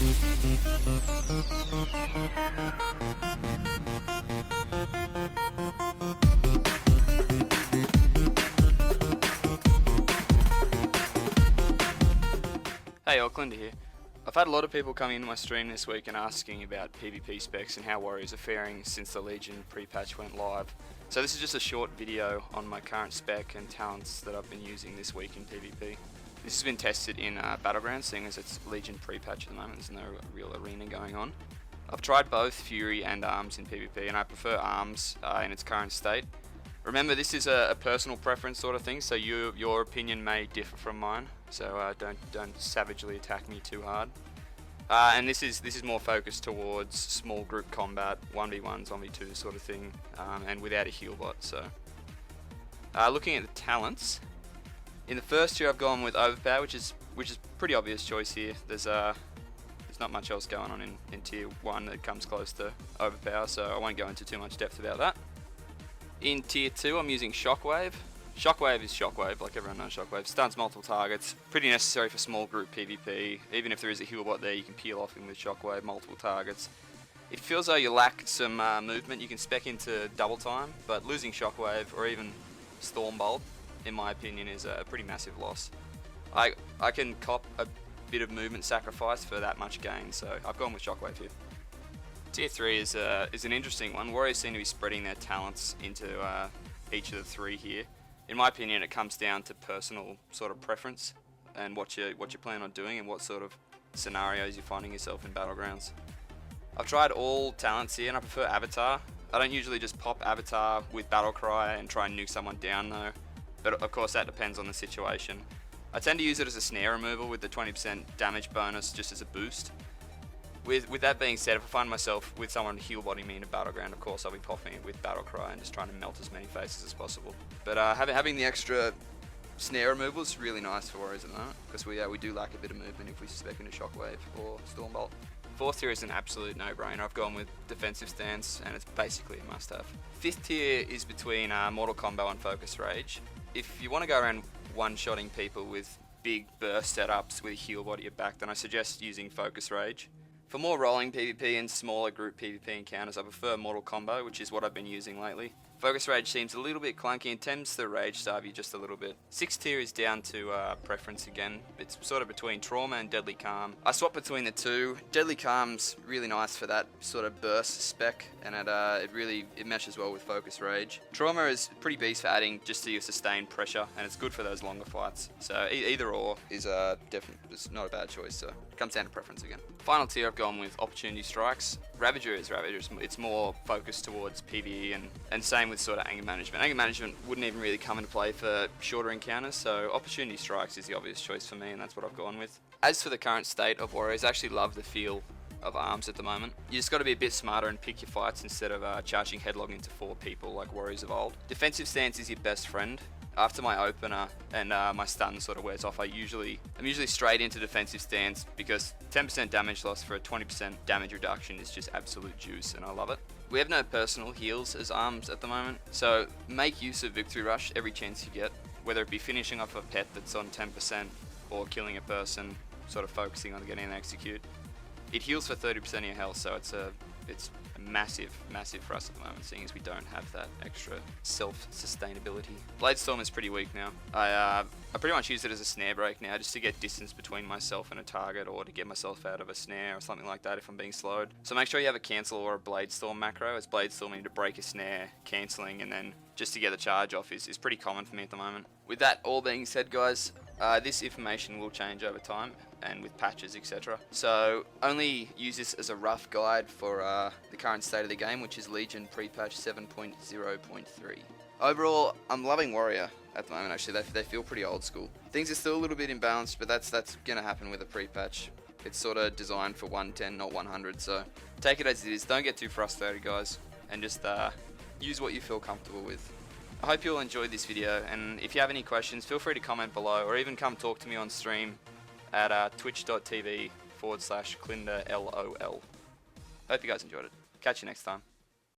Hey, Klinda here. I've had a lot of people coming into my stream this week and asking about PvP specs and how warriors are faring since the Legion pre-patch went live. So this is just a short video on my current spec and talents that I've been using this week in PvP. This has been tested in Battlegrounds, seeing as it's Legion pre-patch at the moment, there's no real arena going on. I've tried both Fury and Arms in PvP, and I prefer Arms in its current state. Remember, this is a personal preference sort of thing, so your opinion may differ from mine. So don't savagely attack me too hard. And this is more focused towards small group combat, 1v1s, 1v2 sort of thing, and without a heal bot. So looking at the talents, in the first tier I've gone with Overpower, which is pretty obvious choice here. There's not much else going on in tier 1 that comes close to Overpower, so I won't go into too much depth about that. In tier 2 I'm using Shockwave. Shockwave is Shockwave, like everyone knows Shockwave. Stuns multiple targets, pretty necessary for small group PvP. Even if there is a heal bot there, you can peel off him with Shockwave, multiple targets. It feels though you lack some movement. You can spec into double time, but losing Shockwave or even Stormbolt, in my opinion, is a pretty massive loss. I can cop a bit of movement sacrifice for that much gain, so I've gone with Shockwave here. Tier 3 is an interesting one. Warriors seem to be spreading their talents into each of the three here. In my opinion, it comes down to personal sort of preference and what you plan on doing and what sort of scenarios you're finding yourself in Battlegrounds. I've tried all talents here and I prefer Avatar. I don't usually just pop Avatar with Battlecry and try and nuke someone down though, but of course that depends on the situation. I tend to use it as a snare removal with the 20% damage bonus just as a boost. With that being said, if I find myself with someone heal botting me in a battleground, of course I'll be popping it with Battlecry and just trying to melt as many faces as possible. But having the extra snare removal is really nice for warriors at the moment, because we do lack a bit of movement if we spec into Shockwave or Stormbolt. Fourth tier is an absolute no-brainer. I've gone with defensive stance and it's basically a must-have. Fifth tier is between Mortal Combo and Focus Rage. If you want to go around one-shotting people with big burst setups with a heal bot at your back, then I suggest using Focus Rage. For more rolling PvP and smaller group PvP encounters, I prefer Mortal Combo, which is what I've been using lately. Focus Rage seems a little bit clunky and tends to rage starve you just a little bit. Sixth tier is down to preference again. It's sort of between Trauma and Deadly Calm. I swap between the two. Deadly Calm's really nice for that sort of burst spec, and it meshes well with Focus Rage. Trauma is pretty beast for adding just to your sustained pressure, and it's good for those longer fights. So either or is definitely not a bad choice. So it comes down to preference again. Final tier I've gone with Opportunity Strikes. Ravager is Ravager. It's more focused towards PvE and same with sort of anger management. Anger management wouldn't even really come into play for shorter encounters, so Opportunity Strikes is the obvious choice for me, and that's what I've gone with. As for the current state of warriors, I actually love the feel of Arms at the moment. You just got to be a bit smarter and pick your fights instead of charging headlong into 4 people like warriors of old. Defensive stance is your best friend. After my opener and my stun sort of wears off, I'm usually straight into defensive stance, because 10% damage loss for a 20% damage reduction is just absolute juice, and I love it. We have no personal heals as Arms at the moment, so make use of Victory Rush every chance you get, whether it be finishing off a pet that's on 10% or killing a person, sort of focusing on getting an execute. It heals for 30% of your health, so it's massive for us at the moment, seeing as we don't have that extra self-sustainability. Bladestorm is pretty weak now. I pretty much use it as a snare break now, just to get distance between myself and a target, or to get myself out of a snare or something like that if I'm being slowed. So make sure you have a cancel or a Bladestorm macro, as Bladestorming to break a snare, cancelling, and then just to get the charge off is pretty common for me at the moment. With that all being said, guys, this information will change over time and with patches, etc. So only use this as a rough guide for the current state of the game, which is Legion pre-patch 7.0.3. Overall, I'm loving Warrior at the moment. Actually, they feel pretty old school. Things are still a little bit imbalanced, but that's going to happen with a pre-patch. It's sort of designed for 110, not 100, so take it as it is. Don't get too frustrated, guys, and just use what you feel comfortable with. I hope you all enjoyed this video, and if you have any questions, feel free to comment below, or even come talk to me on stream at twitch.tv/KlindaLOL. Hope you guys enjoyed it. Catch you next time.